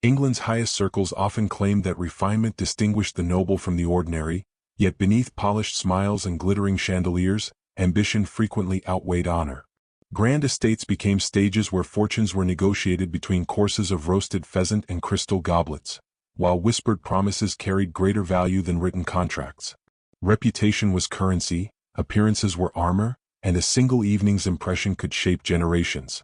England's highest circles often claimed that refinement distinguished the noble from the ordinary, yet beneath polished smiles and glittering chandeliers, ambition frequently outweighed honor. Grand estates became stages where fortunes were negotiated between courses of roasted pheasant and crystal goblets, while whispered promises carried greater value than written contracts. Reputation was currency, appearances were armor, and a single evening's impression could shape generations.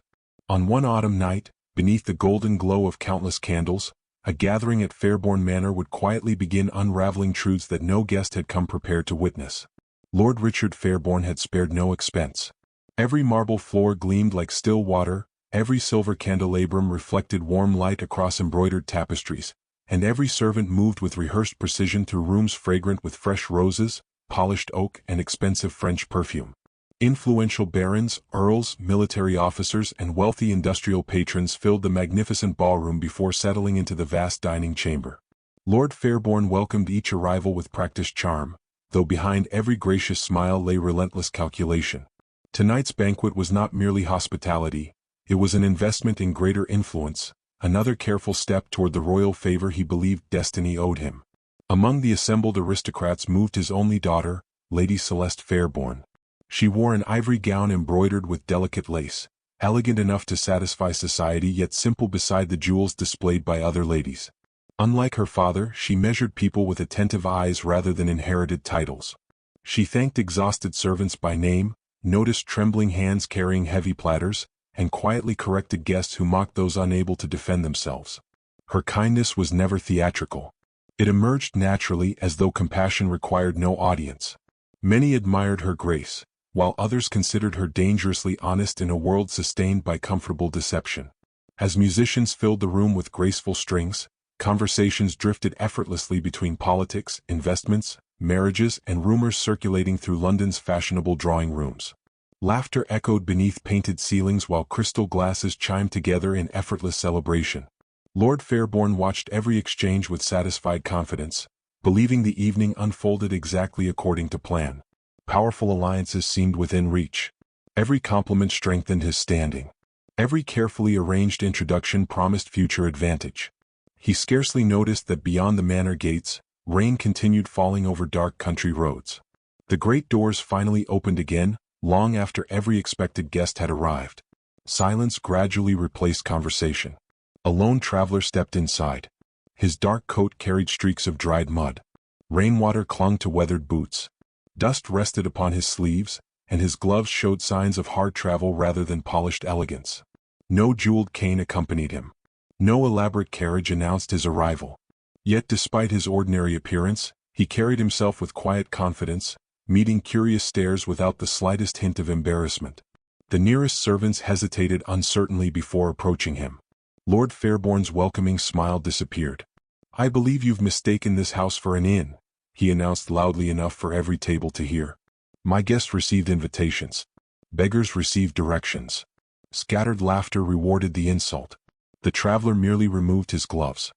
On one autumn night, beneath the golden glow of countless candles, a gathering at Fairbourne Manor would quietly begin unraveling truths that no guest had come prepared to witness. Lord Richard Fairbourne had spared no expense. Every marble floor gleamed like still water, every silver candelabrum reflected warm light across embroidered tapestries, and every servant moved with rehearsed precision through rooms fragrant with fresh roses, polished oak, and expensive French perfume. Influential barons, earls, military officers, and wealthy industrial patrons filled the magnificent ballroom before settling into the vast dining chamber. Lord Fairbourne welcomed each arrival with practiced charm, though behind every gracious smile lay relentless calculation. Tonight's banquet was not merely hospitality, it was an investment in greater influence, another careful step toward the royal favor he believed destiny owed him. Among the assembled aristocrats moved his only daughter, Lady Celeste Fairbourne. She wore an ivory gown embroidered with delicate lace, elegant enough to satisfy society yet simple beside the jewels displayed by other ladies. Unlike her father, she measured people with attentive eyes rather than inherited titles. She thanked exhausted servants by name, noticed trembling hands carrying heavy platters, and quietly corrected guests who mocked those unable to defend themselves. Her kindness was never theatrical. It emerged naturally as though compassion required no audience. Many admired her grace, while others considered her dangerously honest in a world sustained by comfortable deception. As musicians filled the room with graceful strings, conversations drifted effortlessly between politics, investments, marriages, and rumors circulating through London's fashionable drawing rooms. Laughter echoed beneath painted ceilings while crystal glasses chimed together in effortless celebration. Lord Fairbourne watched every exchange with satisfied confidence, believing the evening unfolded exactly according to plan. Powerful alliances seemed within reach. Every compliment strengthened his standing. Every carefully arranged introduction promised future advantage. He scarcely noticed that beyond the manor gates, rain continued falling over dark country roads. The great doors finally opened again, long after every expected guest had arrived. Silence gradually replaced conversation. A lone traveler stepped inside. His dark coat carried streaks of dried mud. Rainwater clung to weathered boots. Dust rested upon his sleeves, and his gloves showed signs of hard travel rather than polished elegance. No jeweled cane accompanied him. No elaborate carriage announced his arrival. Yet despite his ordinary appearance, he carried himself with quiet confidence, meeting curious stares without the slightest hint of embarrassment. The nearest servants hesitated uncertainly before approaching him. Lord Fairbourne's welcoming smile disappeared. "I believe you've mistaken this house for an inn," he announced loudly enough for every table to hear. "My guests received invitations. Beggars received directions." Scattered laughter rewarded the insult. The traveler merely removed his gloves.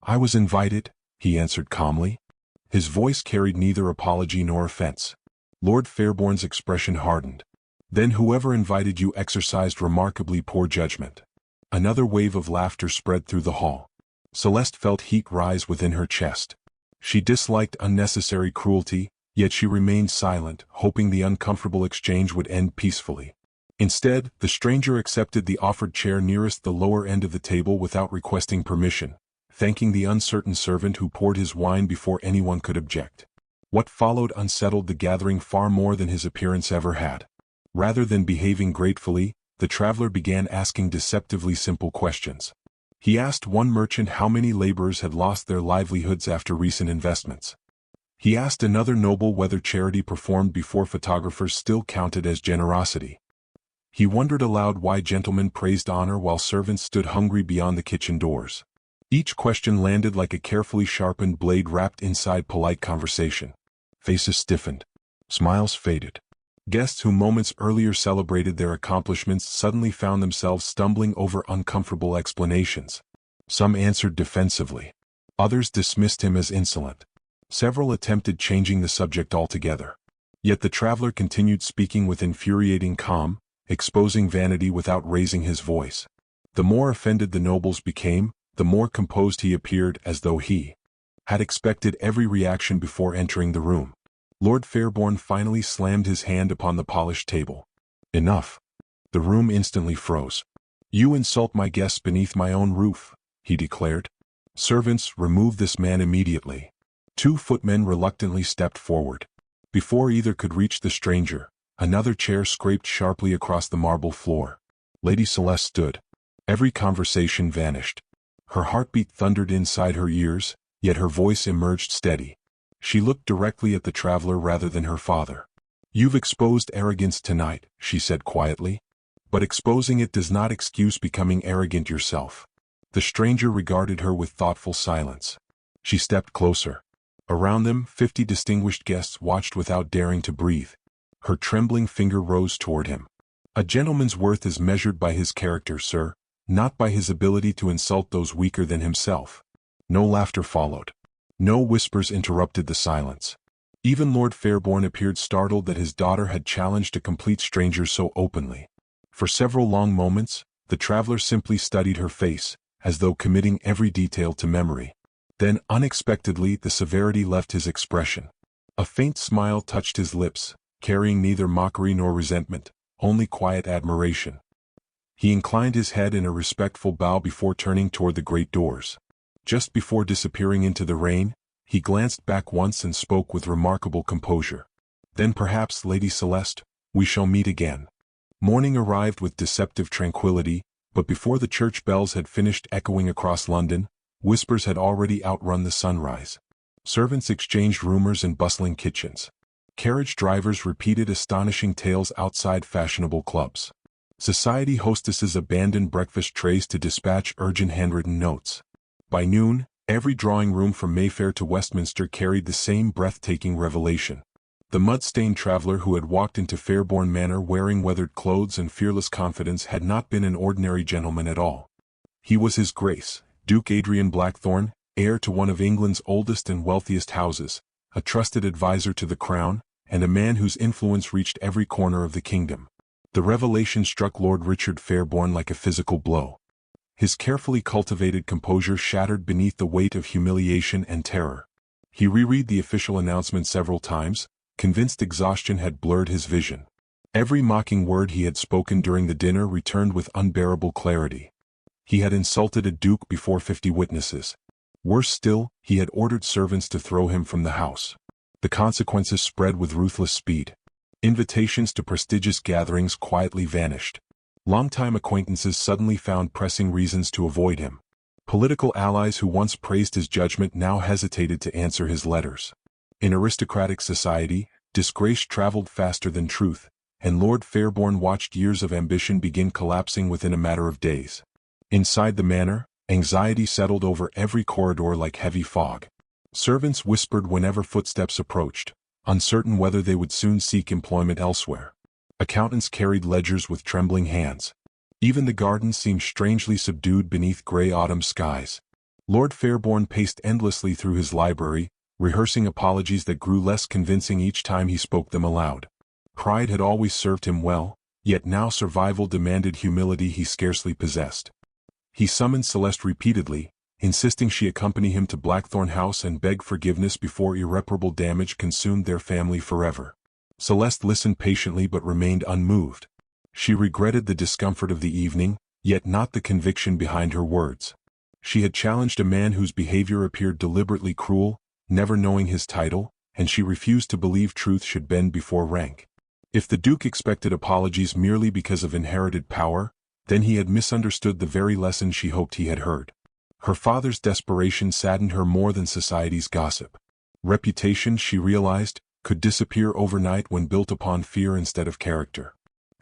"I was invited," he answered calmly. His voice carried neither apology nor offense. Lord Fairbourne's expression hardened. "Then whoever invited you exercised remarkably poor judgment." Another wave of laughter spread through the hall. Celeste felt heat rise within her chest. She disliked unnecessary cruelty, yet she remained silent, hoping the uncomfortable exchange would end peacefully. Instead, the stranger accepted the offered chair nearest the lower end of the table without requesting permission, thanking the uncertain servant who poured his wine before anyone could object. What followed unsettled the gathering far more than his appearance ever had. Rather than behaving gratefully, the traveler began asking deceptively simple questions. He asked one merchant how many laborers had lost their livelihoods after recent investments. He asked another noble whether charity performed before photographers still counted as generosity. He wondered aloud why gentlemen praised honor while servants stood hungry beyond the kitchen doors. Each question landed like a carefully sharpened blade wrapped inside polite conversation. Faces stiffened. Smiles faded. Guests who moments earlier celebrated their accomplishments suddenly found themselves stumbling over uncomfortable explanations. Some answered defensively. Others dismissed him as insolent. Several attempted changing the subject altogether. Yet the traveler continued speaking with infuriating calm, exposing vanity without raising his voice. The more offended the nobles became, the more composed he appeared, as though he had expected every reaction before entering the room. Lord Fairbourne finally slammed his hand upon the polished table. "Enough." The room instantly froze. "You insult my guests beneath my own roof," he declared. "Servants, remove this man immediately." 2 footmen reluctantly stepped forward. Before either could reach the stranger, another chair scraped sharply across the marble floor. Lady Celeste stood. Every conversation vanished. Her heartbeat thundered inside her ears, yet her voice emerged steady. She looked directly at the traveler rather than her father. "You've exposed arrogance tonight," she said quietly. "But exposing it does not excuse becoming arrogant yourself." The stranger regarded her with thoughtful silence. She stepped closer. Around them, 50 distinguished guests watched without daring to breathe. Her trembling finger rose toward him. "A gentleman's worth is measured by his character, sir, not by his ability to insult those weaker than himself." No laughter followed. No whispers interrupted the silence. Even Lord Fairbourne appeared startled that his daughter had challenged a complete stranger so openly. For several long moments, the traveler simply studied her face, as though committing every detail to memory. Then, unexpectedly, the severity left his expression. A faint smile touched his lips, carrying neither mockery nor resentment, only quiet admiration. He inclined his head in a respectful bow before turning toward the great doors. Just before disappearing into the rain, he glanced back once and spoke with remarkable composure. "Then perhaps, Lady Celeste, we shall meet again." Morning arrived with deceptive tranquility, but before the church bells had finished echoing across London, whispers had already outrun the sunrise. Servants exchanged rumors in bustling kitchens. Carriage drivers repeated astonishing tales outside fashionable clubs. Society hostesses abandoned breakfast trays to dispatch urgent handwritten notes. By noon, every drawing room from Mayfair to Westminster carried the same breathtaking revelation. The mud-stained traveler who had walked into Fairbourne Manor wearing weathered clothes and fearless confidence had not been an ordinary gentleman at all. He was His Grace, Duke Adrian Blackthorne, heir to one of England's oldest and wealthiest houses, a trusted advisor to the crown, and a man whose influence reached every corner of the kingdom. The revelation struck Lord Richard Fairbourne like a physical blow. His carefully cultivated composure shattered beneath the weight of humiliation and terror. He reread the official announcement several times, convinced exhaustion had blurred his vision. Every mocking word he had spoken during the dinner returned with unbearable clarity. He had insulted a duke before 50 witnesses. Worse still, he had ordered servants to throw him from the house. The consequences spread with ruthless speed. Invitations to prestigious gatherings quietly vanished. Longtime acquaintances suddenly found pressing reasons to avoid him. Political allies who once praised his judgment now hesitated to answer his letters. In aristocratic society, disgrace traveled faster than truth, and Lord Fairbourne watched years of ambition begin collapsing within a matter of days. Inside the manor, anxiety settled over every corridor like heavy fog. Servants whispered whenever footsteps approached, uncertain whether they would soon seek employment elsewhere. Accountants carried ledgers with trembling hands. Even the garden seemed strangely subdued beneath gray autumn skies. Lord Fairbourne paced endlessly through his library, rehearsing apologies that grew less convincing each time he spoke them aloud. Pride had always served him well, yet now survival demanded humility he scarcely possessed. He summoned Celeste repeatedly, insisting she accompany him to Blackthorne House and beg forgiveness before irreparable damage consumed their family forever. Celeste listened patiently but remained unmoved. She regretted the discomfort of the evening, yet not the conviction behind her words. She had challenged a man whose behavior appeared deliberately cruel, never knowing his title, and she refused to believe truth should bend before rank. If the Duke expected apologies merely because of inherited power, then he had misunderstood the very lesson she hoped he had heard. Her father's desperation saddened her more than society's gossip. Reputation, she realized, could disappear overnight when built upon fear instead of character.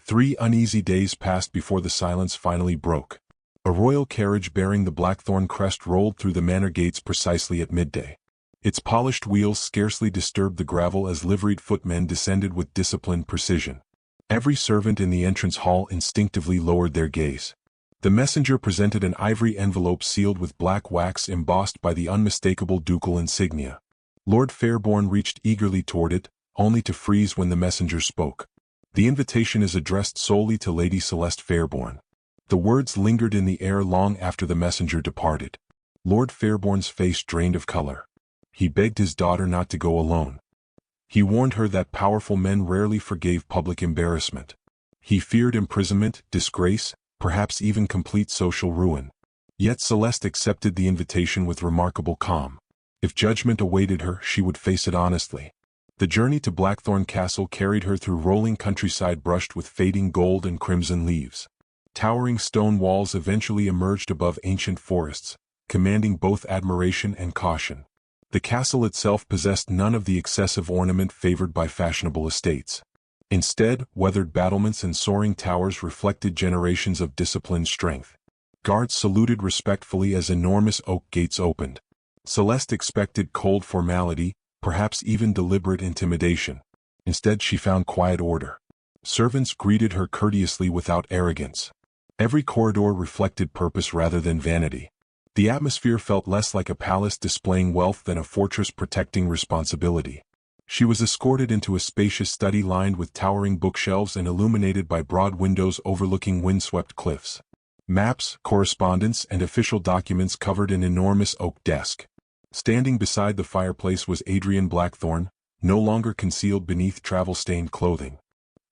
3 uneasy days passed before the silence finally broke. A royal carriage bearing the Blackthorne crest rolled through the manor gates precisely at midday. Its polished wheels scarcely disturbed the gravel as liveried footmen descended with disciplined precision. Every servant in the entrance hall instinctively lowered their gaze. The messenger presented an ivory envelope sealed with black wax embossed by the unmistakable ducal insignia. Lord Fairbourne reached eagerly toward it, only to freeze when the messenger spoke. "The invitation is addressed solely to Lady Celeste Fairbourne." The words lingered in the air long after the messenger departed. Lord Fairbourne's face drained of color. He begged his daughter not to go alone. He warned her that powerful men rarely forgave public embarrassment. He feared imprisonment, disgrace, perhaps even complete social ruin. Yet Celeste accepted the invitation with remarkable calm. If judgment awaited her, she would face it honestly. The journey to Blackthorne Castle carried her through rolling countryside brushed with fading gold and crimson leaves. Towering stone walls eventually emerged above ancient forests, commanding both admiration and caution. The castle itself possessed none of the excessive ornament favored by fashionable estates. Instead, weathered battlements and soaring towers reflected generations of disciplined strength. Guards saluted respectfully as enormous oak gates opened. Celeste expected cold formality, perhaps even deliberate intimidation. Instead, she found quiet order. Servants greeted her courteously without arrogance. Every corridor reflected purpose rather than vanity. The atmosphere felt less like a palace displaying wealth than a fortress protecting responsibility. She was escorted into a spacious study lined with towering bookshelves and illuminated by broad windows overlooking windswept cliffs. Maps, correspondence, and official documents covered an enormous oak desk. Standing beside the fireplace was Adrian Blackthorne, no longer concealed beneath travel-stained clothing.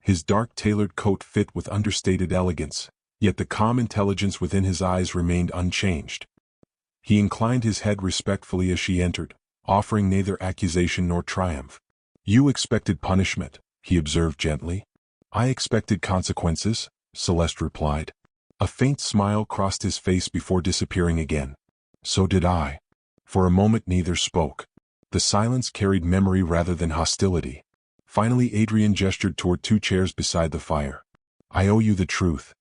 His dark tailored coat fit with understated elegance, yet the calm intelligence within his eyes remained unchanged. He inclined his head respectfully as she entered, offering neither accusation nor triumph. "You expected punishment," he observed gently. "I expected consequences," Celeste replied. A faint smile crossed his face before disappearing again. "So did I." For a moment neither spoke. The silence carried memory rather than hostility. Finally Adrian gestured toward two chairs beside the fire. "I owe you the truth."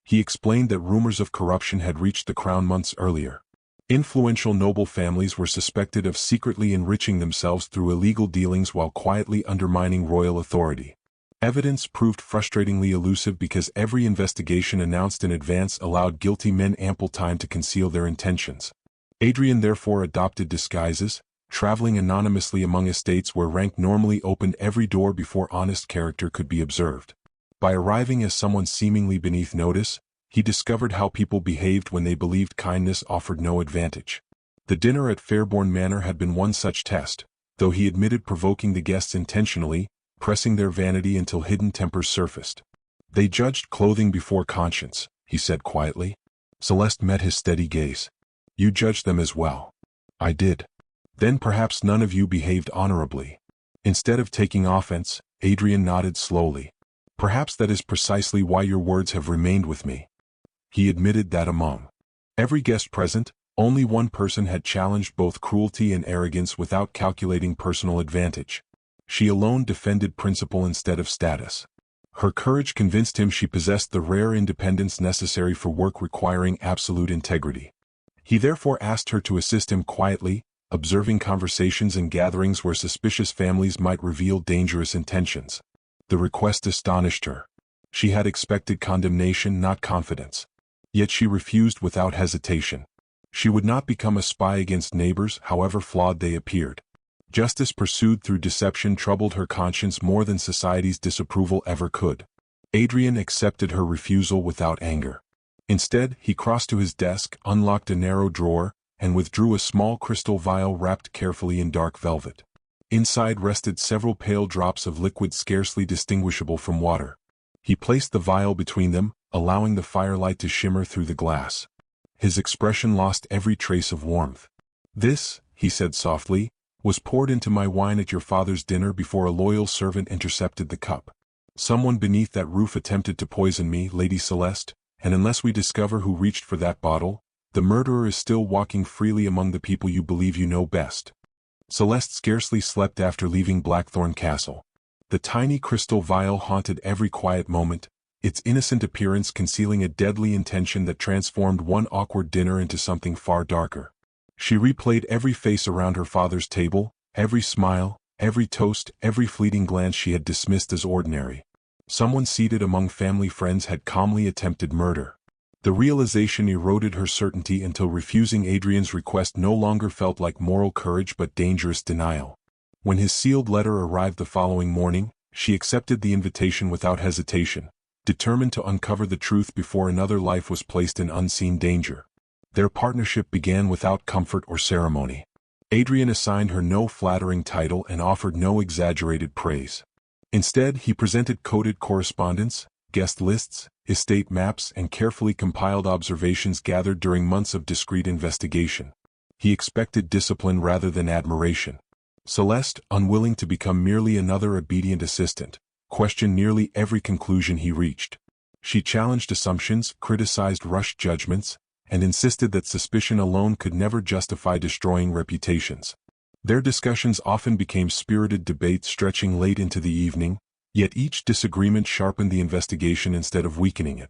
He explained that rumors of corruption had reached the crown months earlier. Influential noble families were suspected of secretly enriching themselves through illegal dealings while quietly undermining royal authority. Evidence proved frustratingly elusive because every investigation announced in advance allowed guilty men ample time to conceal their intentions. Adrian therefore adopted disguises, traveling anonymously among estates where rank normally opened every door before honest character could be observed. By arriving as someone seemingly beneath notice, he discovered how people behaved when they believed kindness offered no advantage. The dinner at Fairbourne Manor had been one such test, though he admitted provoking the guests intentionally, pressing their vanity until hidden tempers surfaced. "They judged clothing before conscience," he said quietly. Celeste met his steady gaze. "You judged them as well." "I did." "Then perhaps none of you behaved honorably." Instead of taking offense, Adrian nodded slowly. "Perhaps that is precisely why your words have remained with me." He admitted that among every guest present, only one person had challenged both cruelty and arrogance without calculating personal advantage. She alone defended principle instead of status. Her courage convinced him she possessed the rare independence necessary for work requiring absolute integrity. He therefore asked her to assist him quietly, observing conversations and gatherings where suspicious families might reveal dangerous intentions. The request astonished her. She had expected condemnation, not confidence. Yet she refused without hesitation. She would not become a spy against neighbors, however flawed they appeared. Justice pursued through deception troubled her conscience more than society's disapproval ever could. Adrian accepted her refusal without anger. Instead, he crossed to his desk, unlocked a narrow drawer, and withdrew a small crystal vial wrapped carefully in dark velvet. Inside rested several pale drops of liquid scarcely distinguishable from water. He placed the vial between them, allowing the firelight to shimmer through the glass. His expression lost every trace of warmth. "This," he said softly, "was poured into my wine at your father's dinner before a loyal servant intercepted the cup. Someone beneath that roof attempted to poison me, Lady Celeste, and unless we discover who reached for that bottle, the murderer is still walking freely among the people you believe you know best." Celeste scarcely slept after leaving Blackthorne Castle. The tiny crystal vial haunted every quiet moment, its innocent appearance concealing a deadly intention that transformed one awkward dinner into something far darker. She replayed every face around her father's table, every smile, every toast, every fleeting glance she had dismissed as ordinary. Someone seated among family friends had calmly attempted murder. The realization eroded her certainty until refusing Adrian's request no longer felt like moral courage but dangerous denial. When his sealed letter arrived the following morning, she accepted the invitation without hesitation, determined to uncover the truth before another life was placed in unseen danger. Their partnership began without comfort or ceremony. Adrian assigned her no flattering title and offered no exaggerated praise. Instead, he presented coded correspondence, guest lists, estate maps, and carefully compiled observations gathered during months of discreet investigation. He expected discipline rather than admiration. Celeste, unwilling to become merely another obedient assistant, questioned nearly every conclusion he reached. She challenged assumptions, criticized rushed judgments, and insisted that suspicion alone could never justify destroying reputations. Their discussions often became spirited debates stretching late into the evening, yet each disagreement sharpened the investigation instead of weakening it.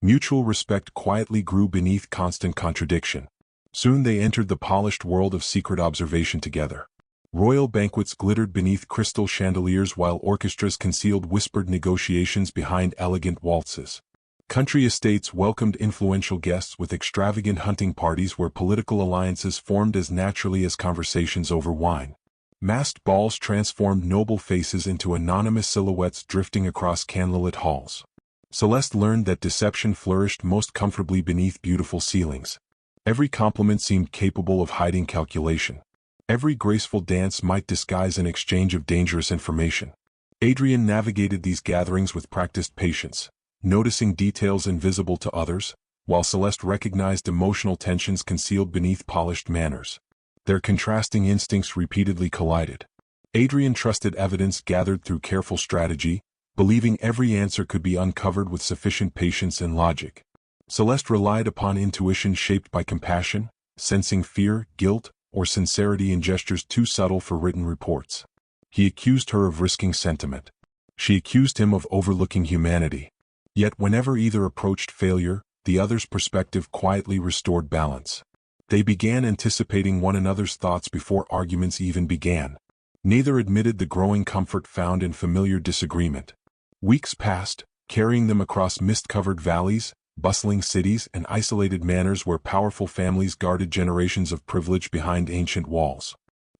Mutual respect quietly grew beneath constant contradiction. Soon they entered the polished world of secret observation together. Royal banquets glittered beneath crystal chandeliers while orchestras concealed whispered negotiations behind elegant waltzes. Country estates welcomed influential guests with extravagant hunting parties where political alliances formed as naturally as conversations over wine. Masked balls transformed noble faces into anonymous silhouettes drifting across candlelit halls. Celeste learned that deception flourished most comfortably beneath beautiful ceilings. Every compliment seemed capable of hiding calculation. Every graceful dance might disguise an exchange of dangerous information. Adrian navigated these gatherings with practiced patience, noticing details invisible to others, while Celeste recognized emotional tensions concealed beneath polished manners. Their contrasting instincts repeatedly collided. Adrian trusted evidence gathered through careful strategy, believing every answer could be uncovered with sufficient patience and logic. Celeste relied upon intuition shaped by compassion, sensing fear, guilt, or sincerity in gestures too subtle for written reports. He accused her of risking sentiment. She accused him of overlooking humanity. Yet whenever either approached failure, the other's perspective quietly restored balance. They began anticipating one another's thoughts before arguments even began. Neither admitted the growing comfort found in familiar disagreement. Weeks passed, carrying them across mist-covered valleys, bustling cities, and isolated manors where powerful families guarded generations of privilege behind ancient walls.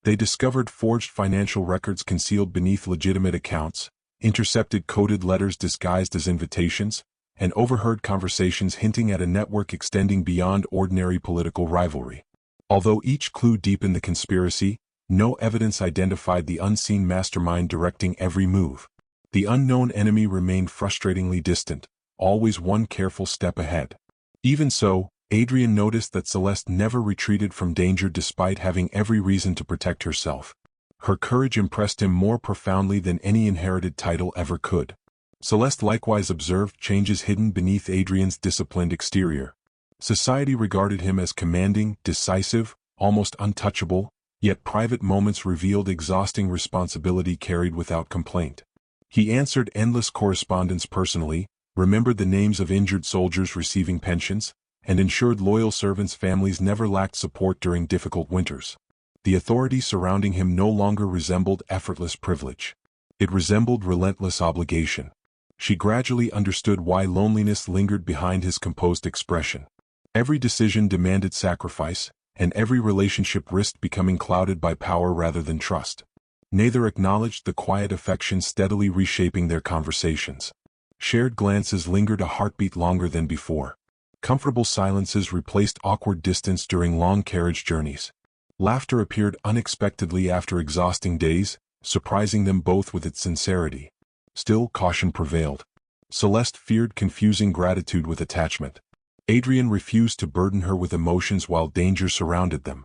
They discovered forged financial records concealed beneath legitimate accounts, intercepted coded letters disguised as invitations, and overheard conversations hinting at a network extending beyond ordinary political rivalry. Although each clue deepened the conspiracy, no evidence identified the unseen mastermind directing every move. The unknown enemy remained frustratingly distant, always one careful step ahead. Even so, Adrian noticed that Celeste never retreated from danger despite having every reason to protect herself. Her courage impressed him more profoundly than any inherited title ever could. Celeste likewise observed changes hidden beneath Adrian's disciplined exterior. Society regarded him as commanding, decisive, almost untouchable, yet private moments revealed exhausting responsibility carried without complaint. He answered endless correspondence personally, remembered the names of injured soldiers receiving pensions, and ensured loyal servants' families never lacked support during difficult winters. The authority surrounding him no longer resembled effortless privilege. It resembled relentless obligation. She gradually understood why loneliness lingered behind his composed expression. Every decision demanded sacrifice, and every relationship risked becoming clouded by power rather than trust. Neither acknowledged the quiet affection steadily reshaping their conversations. Shared glances lingered a heartbeat longer than before. Comfortable silences replaced awkward distance during long carriage journeys. Laughter appeared unexpectedly after exhausting days, surprising them both with its sincerity. Still, caution prevailed. Celeste feared confusing gratitude with attachment. Adrian refused to burden her with emotions while danger surrounded them.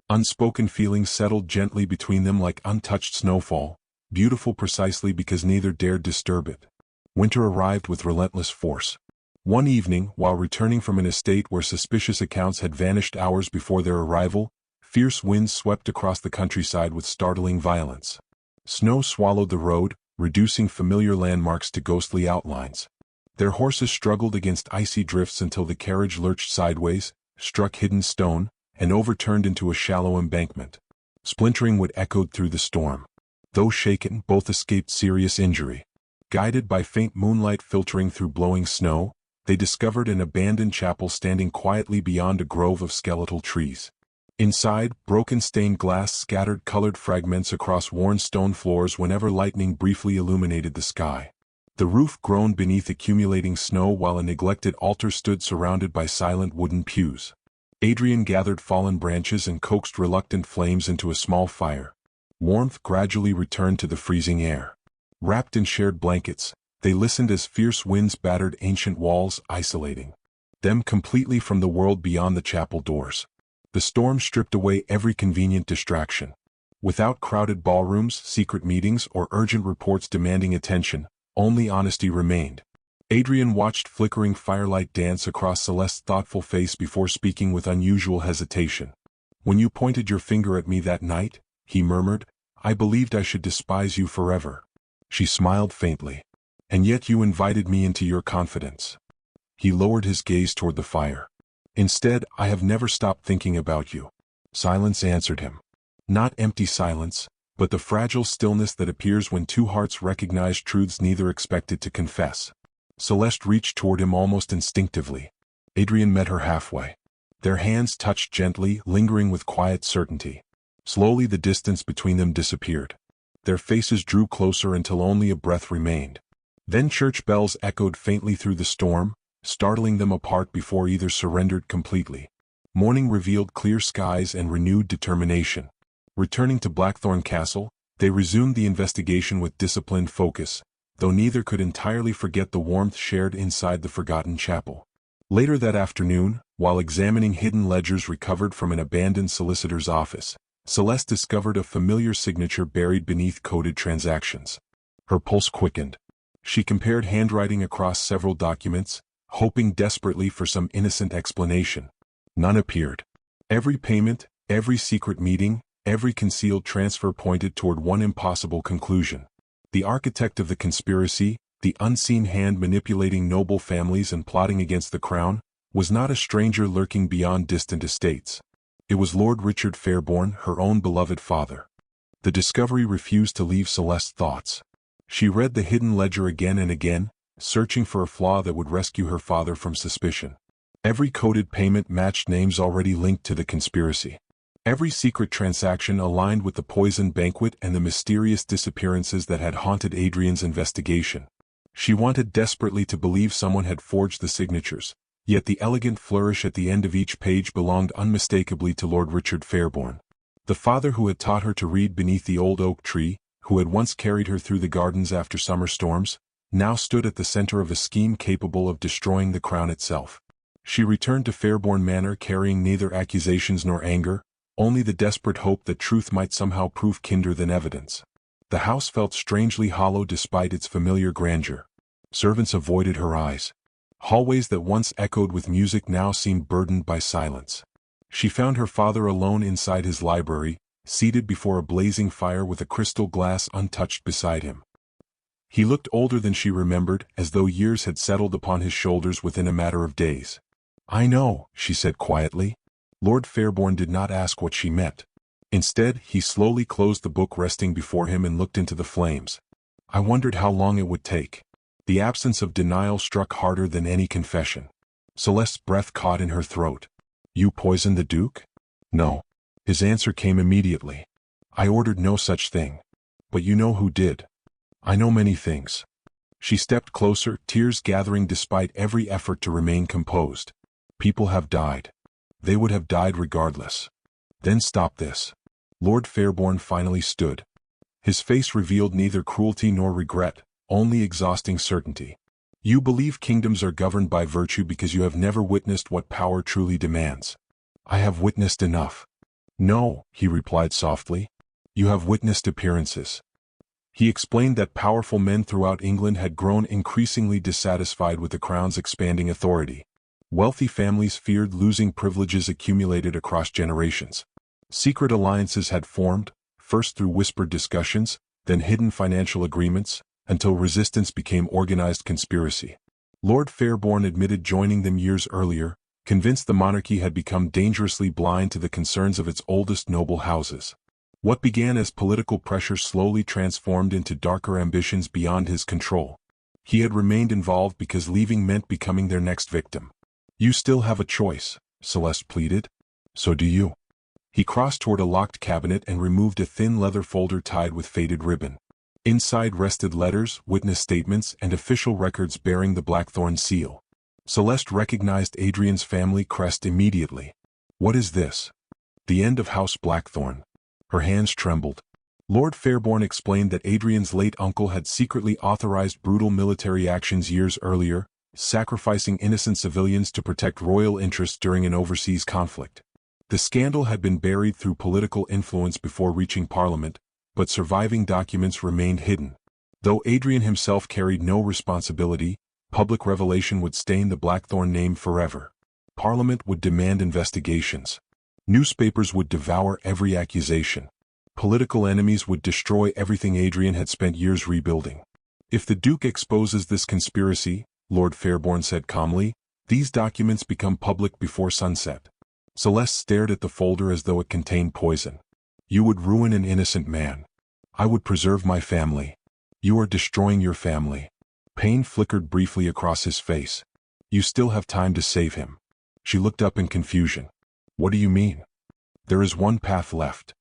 Unspoken feelings settled gently between them like untouched snowfall, beautiful precisely because neither dared disturb it. Winter arrived with relentless force. One evening, while returning from an estate where suspicious accounts had vanished hours before their arrival, fierce winds swept across the countryside with startling violence. Snow swallowed the road, reducing familiar landmarks to ghostly outlines. Their horses struggled against icy drifts until the carriage lurched sideways, struck hidden stone, and overturned into a shallow embankment. Splintering wood echoed through the storm. Though shaken, both escaped serious injury. Guided by faint moonlight filtering through blowing snow, they discovered an abandoned chapel standing quietly beyond a grove of skeletal trees. Inside, broken stained glass scattered colored fragments across worn stone floors whenever lightning briefly illuminated the sky. The roof groaned beneath accumulating snow while a neglected altar stood surrounded by silent wooden pews. Adrian gathered fallen branches and coaxed reluctant flames into a small fire. Warmth gradually returned to the freezing air. Wrapped in shared blankets, they listened as fierce winds battered ancient walls, isolating them completely from the world beyond the chapel doors. The storm stripped away every convenient distraction. Without crowded ballrooms, secret meetings, or urgent reports demanding attention, only honesty remained. Adrian watched flickering firelight dance across Celeste's thoughtful face before speaking with unusual hesitation. "When you pointed your finger at me that night," he murmured, "I believed I should despise you forever." She smiled faintly. "And yet you invited me into your confidence." He lowered his gaze toward the fire. "Instead, I have never stopped thinking about you." Silence answered him. Not empty silence, but the fragile stillness that appears when two hearts recognize truths neither expected to confess. Celeste reached toward him almost instinctively. Adrian met her halfway. Their hands touched gently, lingering with quiet certainty. Slowly the distance between them disappeared. Their faces drew closer until only a breath remained. Then church bells echoed faintly through the storm, startling them apart before either surrendered completely. Morning revealed clear skies and renewed determination. Returning to Blackthorne Castle, they resumed the investigation with disciplined focus, though neither could entirely forget the warmth shared inside the forgotten chapel. Later that afternoon, while examining hidden ledgers recovered from an abandoned solicitor's office, Celeste discovered a familiar signature buried beneath coded transactions. Her pulse quickened. She compared handwriting across several documents, hoping desperately for some innocent explanation. None appeared. Every payment, every secret meeting, every concealed transfer pointed toward one impossible conclusion. The architect of the conspiracy, the unseen hand manipulating noble families and plotting against the crown, was not a stranger lurking beyond distant estates. It was Lord Richard Fairbourne, her own beloved father. The discovery refused to leave Celeste's thoughts. She read the hidden ledger again and again, searching for a flaw that would rescue her father from suspicion. Every coded payment matched names already linked to the conspiracy. Every secret transaction aligned with the poisoned banquet and the mysterious disappearances that had haunted Adrian's investigation. She wanted desperately to believe someone had forged the signatures, yet the elegant flourish at the end of each page belonged unmistakably to Lord Richard Fairbourne. The father who had taught her to read beneath the old oak tree, who had once carried her through the gardens after summer storms, now stood at the center of a scheme capable of destroying the crown itself. She returned to Fairbourne Manor carrying neither accusations nor anger, only the desperate hope that truth might somehow prove kinder than evidence. The house felt strangely hollow despite its familiar grandeur. Servants avoided her eyes. Hallways that once echoed with music now seemed burdened by silence. She found her father alone inside his library, seated before a blazing fire with a crystal glass untouched beside him. He looked older than she remembered, as though years had settled upon his shoulders within a matter of days. "I know," she said quietly. Lord Fairbourne did not ask what she meant. Instead, he slowly closed the book resting before him and looked into the flames. "I wondered how long it would take." The absence of denial struck harder than any confession. Celeste's breath caught in her throat. "You poisoned the Duke?" "No." His answer came immediately. "I ordered no such thing. But you know who did." "I know many things." She stepped closer, tears gathering despite every effort to remain composed. "People have died. They would have died regardless." "Then stop this." Lord Fairbourne finally stood. His face revealed neither cruelty nor regret, only exhausting certainty. "You believe kingdoms are governed by virtue because you have never witnessed what power truly demands." "I have witnessed enough." "No," he replied softly. "You have witnessed appearances." He explained that powerful men throughout England had grown increasingly dissatisfied with the crown's expanding authority. Wealthy families feared losing privileges accumulated across generations. Secret alliances had formed, first through whispered discussions, then hidden financial agreements, until resistance became organized conspiracy. Lord Fairbourne admitted joining them years earlier, convinced the monarchy had become dangerously blind to the concerns of its oldest noble houses. What began as political pressure slowly transformed into darker ambitions beyond his control. He had remained involved because leaving meant becoming their next victim. "You still have a choice," Celeste pleaded. "So do you." He crossed toward a locked cabinet and removed a thin leather folder tied with faded ribbon. Inside rested letters, witness statements, and official records bearing the Blackthorne seal. Celeste recognized Adrian's family crest immediately. What is this? The end of House Blackthorne. Her hands trembled. Lord Fairbourne explained that Adrian's late uncle had secretly authorized brutal military actions years earlier, sacrificing innocent civilians to protect royal interests during an overseas conflict. The scandal had been buried through political influence before reaching Parliament, but surviving documents remained hidden. Though Adrian himself carried no responsibility, public revelation would stain the Blackthorne name forever. Parliament would demand investigations. Newspapers would devour every accusation. Political enemies would destroy everything Adrian had spent years rebuilding. If the Duke exposes this conspiracy, Lord Fairbourne said calmly, these documents become public before sunset. Celeste stared at the folder as though it contained poison. You would ruin an innocent man. I would preserve my family. You are destroying your family. Pain flickered briefly across his face. You still have time to save him. She looked up in confusion. What do you mean? There is one path left.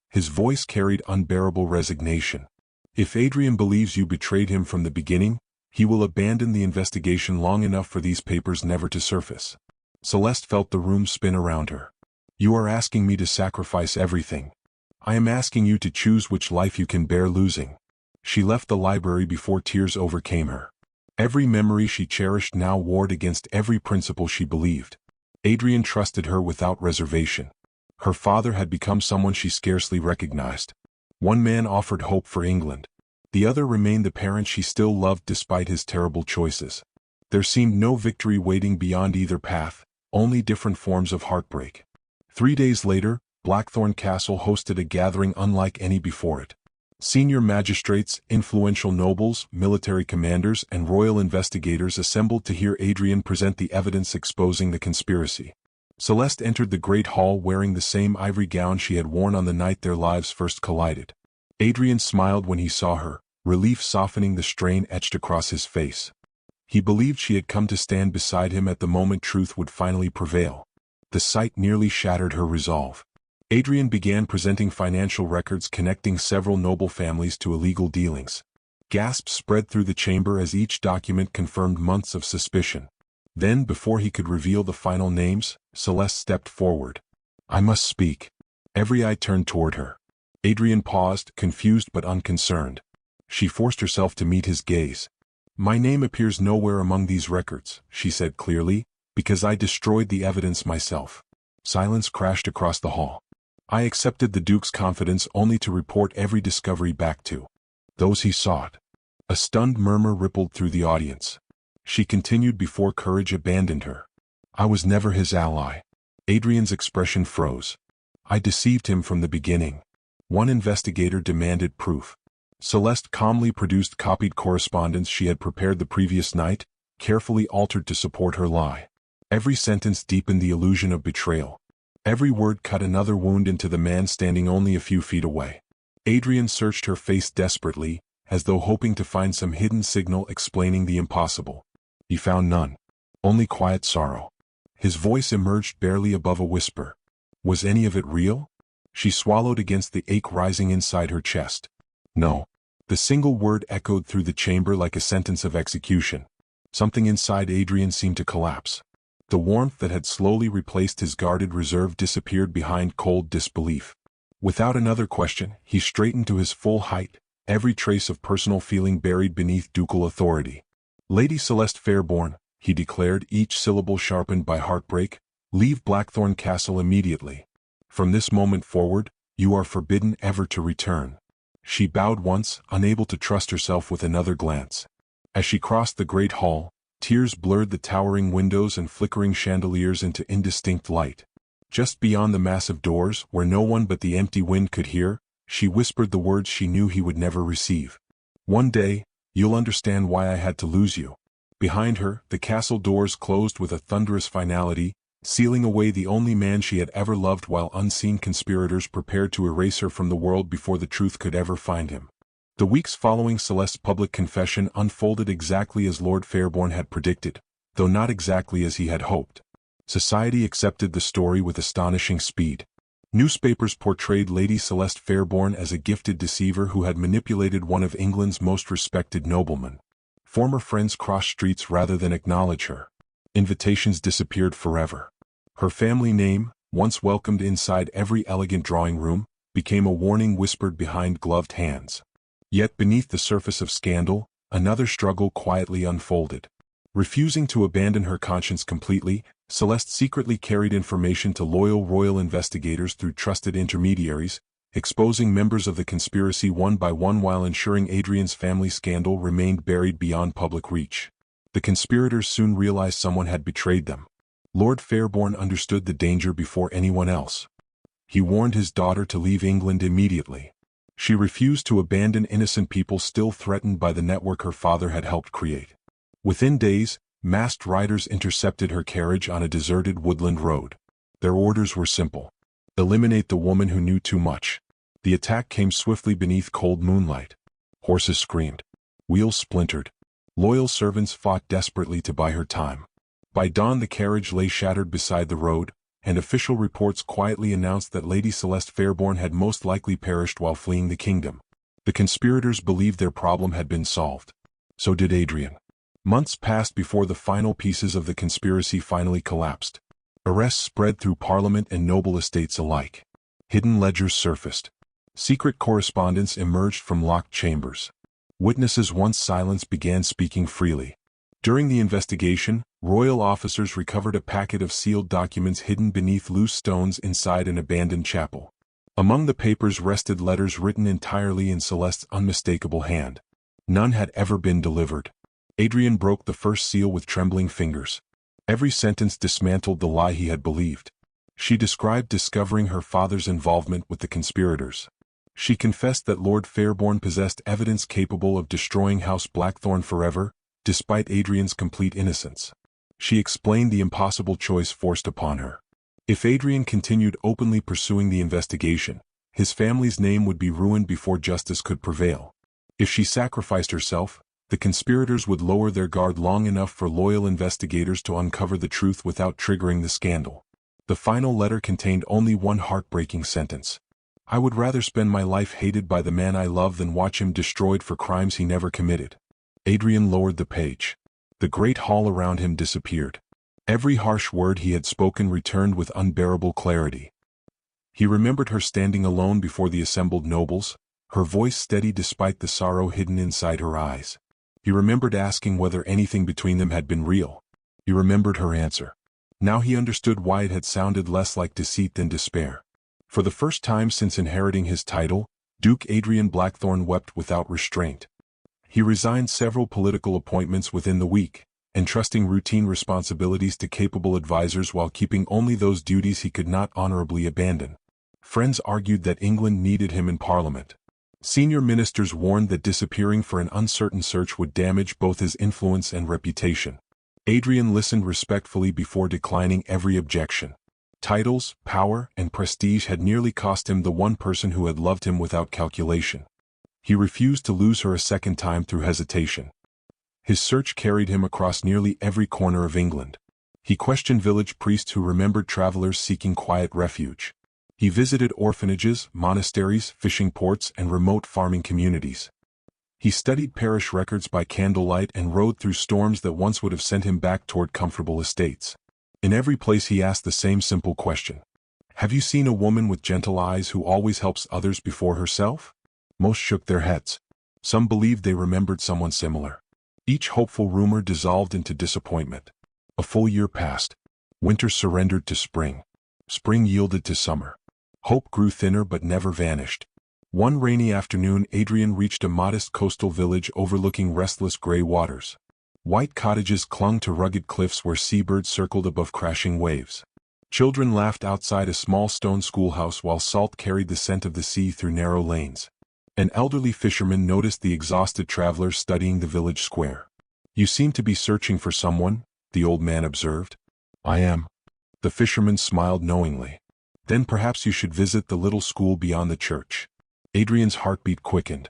His voice carried unbearable resignation. If Adrian believes you betrayed him from the beginning, he will abandon the investigation long enough for these papers never to surface. Celeste felt the room spin around her. You are asking me to sacrifice everything. I am asking you to choose which life you can bear losing. She left the library before tears overcame her. Every memory she cherished now warred against every principle she believed. Adrian trusted her without reservation. Her father had become someone she scarcely recognized. One man offered hope for England. The other remained the parent she still loved despite his terrible choices. There seemed no victory waiting beyond either path, only different forms of heartbreak. 3 days later, Blackthorne Castle hosted a gathering unlike any before it. Senior magistrates, influential nobles, military commanders, and royal investigators assembled to hear Adrian present the evidence exposing the conspiracy. Celeste entered the great hall wearing the same ivory gown she had worn on the night their lives first collided. Adrian smiled when he saw her, relief softening the strain etched across his face. He believed she had come to stand beside him at the moment truth would finally prevail. The sight nearly shattered her resolve. Adrian began presenting financial records connecting several noble families to illegal dealings. Gasps spread through the chamber as each document confirmed months of suspicion. Then, before he could reveal the final names, Celeste stepped forward. I must speak. Every eye turned toward her. Adrian paused, confused but unconcerned. She forced herself to meet his gaze. My name appears nowhere among these records, she said clearly, because I destroyed the evidence myself. Silence crashed across the hall. I accepted the Duke's confidence only to report every discovery back to those he sought. A stunned murmur rippled through the audience. She continued before courage abandoned her. I was never his ally. Adrian's expression froze. I deceived him from the beginning. One investigator demanded proof. Celeste calmly produced copied correspondence she had prepared the previous night, carefully altered to support her lie. Every sentence deepened the illusion of betrayal. Every word cut another wound into the man standing only a few feet away. Adrian searched her face desperately, as though hoping to find some hidden signal explaining the impossible. He found none. Only quiet sorrow. His voice emerged barely above a whisper. Was any of it real? She swallowed against the ache rising inside her chest. No. The single word echoed through the chamber like a sentence of execution. Something inside Adrian seemed to collapse. The warmth that had slowly replaced his guarded reserve disappeared behind cold disbelief. Without another question, he straightened to his full height, every trace of personal feeling buried beneath ducal authority. Lady Celeste Fairbourne, he declared, each syllable sharpened by heartbreak, leave Blackthorne Castle immediately. From this moment forward, you are forbidden ever to return. She bowed once, unable to trust herself with another glance. As she crossed the great hall, tears blurred the towering windows and flickering chandeliers into indistinct light. Just beyond the massive doors, where no one but the empty wind could hear, she whispered the words she knew he would never receive. One day, you'll understand why I had to lose you. Behind her, the castle doors closed with a thunderous finality, sealing away the only man she had ever loved while unseen conspirators prepared to erase her from the world before the truth could ever find him. The weeks following Celeste's public confession unfolded exactly as Lord Fairbourne had predicted, though not exactly as he had hoped. Society accepted the story with astonishing speed. Newspapers portrayed Lady Celeste Fairbourne as a gifted deceiver who had manipulated one of England's most respected noblemen. Former friends crossed streets rather than acknowledge her. Invitations disappeared forever. Her family name, once welcomed inside every elegant drawing room, became a warning whispered behind gloved hands. Yet beneath the surface of scandal, another struggle quietly unfolded. Refusing to abandon her conscience completely, Celeste secretly carried information to loyal royal investigators through trusted intermediaries, exposing members of the conspiracy one by one while ensuring Adrian's family scandal remained buried beyond public reach. The conspirators soon realized someone had betrayed them. Lord Fairbourne understood the danger before anyone else. He warned his daughter to leave England immediately. She refused to abandon innocent people still threatened by the network her father had helped create. Within days, masked riders intercepted her carriage on a deserted woodland road. Their orders were simple: eliminate the woman who knew too much. The attack came swiftly beneath cold moonlight. Horses screamed. Wheels splintered. Loyal servants fought desperately to buy her time. By dawn the carriage lay shattered beside the road, and official reports quietly announced that Lady Celeste Fairbourne had most likely perished while fleeing the kingdom. The conspirators believed their problem had been solved. So did Adrian. Months passed before the final pieces of the conspiracy finally collapsed. Arrests spread through Parliament and noble estates alike. Hidden ledgers surfaced. Secret correspondence emerged from locked chambers. Witnesses once silenced began speaking freely. During the investigation, royal officers recovered a packet of sealed documents hidden beneath loose stones inside an abandoned chapel. Among the papers rested letters written entirely in Celeste's unmistakable hand. None had ever been delivered. Adrian broke the first seal with trembling fingers. Every sentence dismantled the lie he had believed. She described discovering her father's involvement with the conspirators. She confessed that Lord Fairbourne possessed evidence capable of destroying House Blackthorne forever, despite Adrian's complete innocence. She explained the impossible choice forced upon her. If Adrian continued openly pursuing the investigation, his family's name would be ruined before justice could prevail. If she sacrificed herself, the conspirators would lower their guard long enough for loyal investigators to uncover the truth without triggering the scandal. The final letter contained only one heartbreaking sentence: "I would rather spend my life hated by the man I love than watch him destroyed for crimes he never committed." Adrian lowered the page. The great hall around him disappeared. Every harsh word he had spoken returned with unbearable clarity. He remembered her standing alone before the assembled nobles, her voice steady despite the sorrow hidden inside her eyes. He remembered asking whether anything between them had been real. He remembered her answer. Now he understood why it had sounded less like deceit than despair. For the first time since inheriting his title, Duke Adrian Blackthorne wept without restraint. He resigned several political appointments within the week, entrusting routine responsibilities to capable advisors while keeping only those duties he could not honorably abandon. Friends argued that England needed him in Parliament. Senior ministers warned that disappearing for an uncertain search would damage both his influence and reputation. Adrian listened respectfully before declining every objection. Titles, power, and prestige had nearly cost him the one person who had loved him without calculation. He refused to lose her a second time through hesitation. His search carried him across nearly every corner of England. He questioned village priests who remembered travelers seeking quiet refuge. He visited orphanages, monasteries, fishing ports, and remote farming communities. He studied parish records by candlelight and rode through storms that once would have sent him back toward comfortable estates. In every place he asked the same simple question: "Have you seen a woman with gentle eyes who always helps others before herself?" Most shook their heads. Some believed they remembered someone similar. Each hopeful rumor dissolved into disappointment. A full year passed. Winter surrendered to spring. Spring yielded to summer. Hope grew thinner but never vanished. One rainy afternoon Adrian reached a modest coastal village overlooking restless gray waters. White cottages clung to rugged cliffs where seabirds circled above crashing waves. Children laughed outside a small stone schoolhouse while salt carried the scent of the sea through narrow lanes. An elderly fisherman noticed the exhausted travelers studying the village square. "You seem to be searching for someone," the old man observed. "I am." The fisherman smiled knowingly. "Then perhaps you should visit the little school beyond the church." Adrian's heartbeat quickened.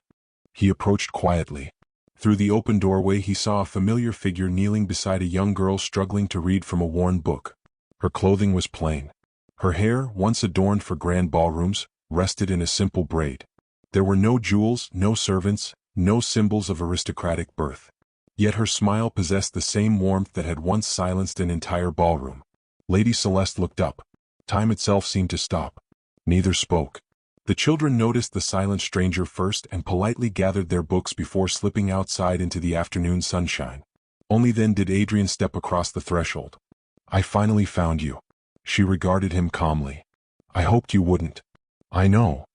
He approached quietly. Through the open doorway he saw a familiar figure kneeling beside a young girl struggling to read from a worn book. Her clothing was plain. Her hair, once adorned for grand ballrooms, rested in a simple braid. There were no jewels, no servants, no symbols of aristocratic birth. Yet her smile possessed the same warmth that had once silenced an entire ballroom. Lady Celeste looked up. Time itself seemed to stop. Neither spoke. The children noticed the silent stranger first and politely gathered their books before slipping outside into the afternoon sunshine. Only then did Adrian step across the threshold. "I finally found you." She regarded him calmly. "I hoped you wouldn't. I know.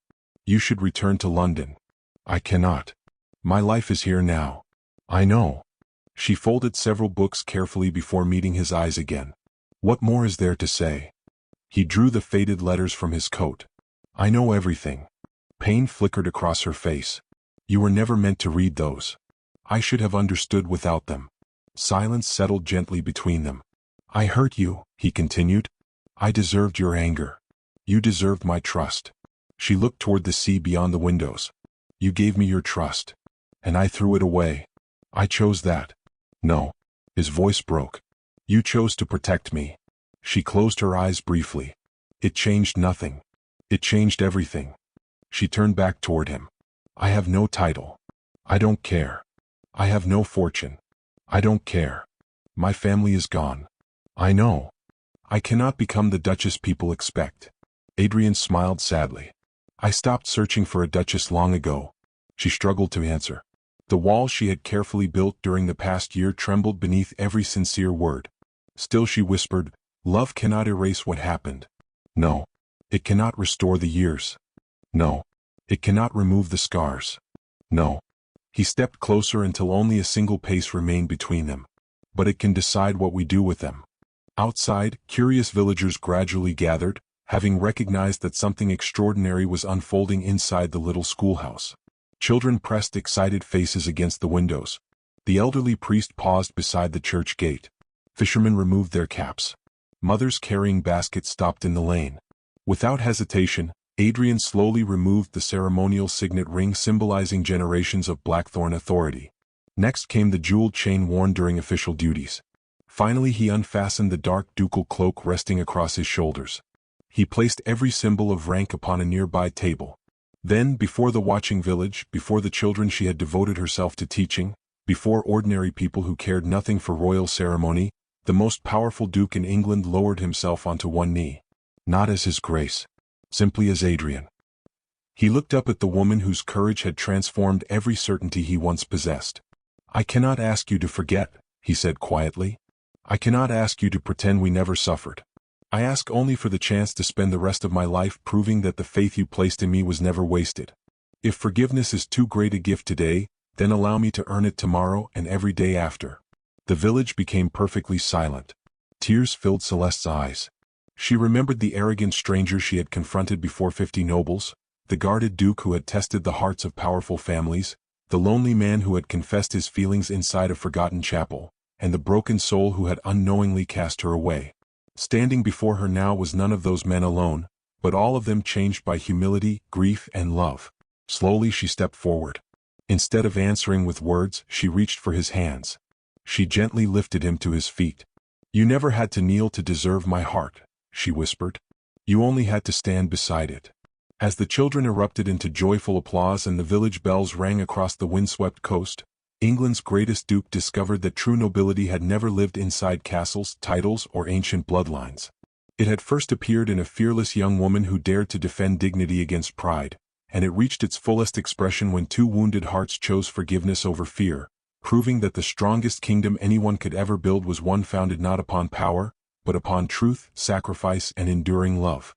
You should return to London." "I cannot. My life is here now." "I know." She folded several books carefully before meeting his eyes again. "What more is there to say?" He drew the faded letters from his coat. "I know everything." Pain flickered across her face. "You were never meant to read those. I should have understood without them." Silence settled gently between them. "I hurt you," he continued. "I deserved your anger. You deserved my trust." She looked toward the sea beyond the windows. "You gave me your trust. And I threw it away. I chose that." "No." His voice broke. "You chose to protect me." She closed her eyes briefly. "It changed nothing. It changed everything." She turned back toward him. "I have no title. I don't care. I have no fortune. I don't care. My family is gone. I know. I cannot become the duchess people expect." Adrian smiled sadly. "I stopped searching for a duchess long ago." She struggled to answer. The walls she had carefully built during the past year trembled beneath every sincere word. Still she whispered, "Love cannot erase what happened. No. It cannot restore the years. No. It cannot remove the scars. No." He stepped closer until only a single pace remained between them. "But it can decide what we do with them." Outside, curious villagers gradually gathered, having recognized that something extraordinary was unfolding inside the little schoolhouse. Children pressed excited faces against the windows. The elderly priest paused beside the church gate. Fishermen removed their caps. Mothers carrying baskets stopped in the lane. Without hesitation, Adrian slowly removed the ceremonial signet ring symbolizing generations of Blackthorne authority. Next came the jeweled chain worn during official duties. Finally he unfastened the dark ducal cloak resting across his shoulders. He placed every symbol of rank upon a nearby table. Then, before the watching village, before the children she had devoted herself to teaching, before ordinary people who cared nothing for royal ceremony, the most powerful duke in England lowered himself onto one knee. Not as his grace. Simply as Adrian. He looked up at the woman whose courage had transformed every certainty he once possessed. "I cannot ask you to forget," he said quietly. "I cannot ask you to pretend we never suffered. I ask only for the chance to spend the rest of my life proving that the faith you placed in me was never wasted. If forgiveness is too great a gift today, then allow me to earn it tomorrow and every day after." The village became perfectly silent. Tears filled Celeste's eyes. She remembered the arrogant stranger she had confronted before 50 nobles, the guarded duke who had tested the hearts of powerful families, the lonely man who had confessed his feelings inside a forgotten chapel, and the broken soul who had unknowingly cast her away. Standing before her now was none of those men alone, but all of them changed by humility, grief, and love. Slowly she stepped forward. Instead of answering with words, she reached for his hands. She gently lifted him to his feet. "You never had to kneel to deserve my heart," she whispered. "You only had to stand beside it." As the children erupted into joyful applause and the village bells rang across the windswept coast, England's greatest duke discovered that true nobility had never lived inside castles, titles, or ancient bloodlines. It had first appeared in a fearless young woman who dared to defend dignity against pride, and it reached its fullest expression when two wounded hearts chose forgiveness over fear, proving that the strongest kingdom anyone could ever build was one founded not upon power, but upon truth, sacrifice, and enduring love.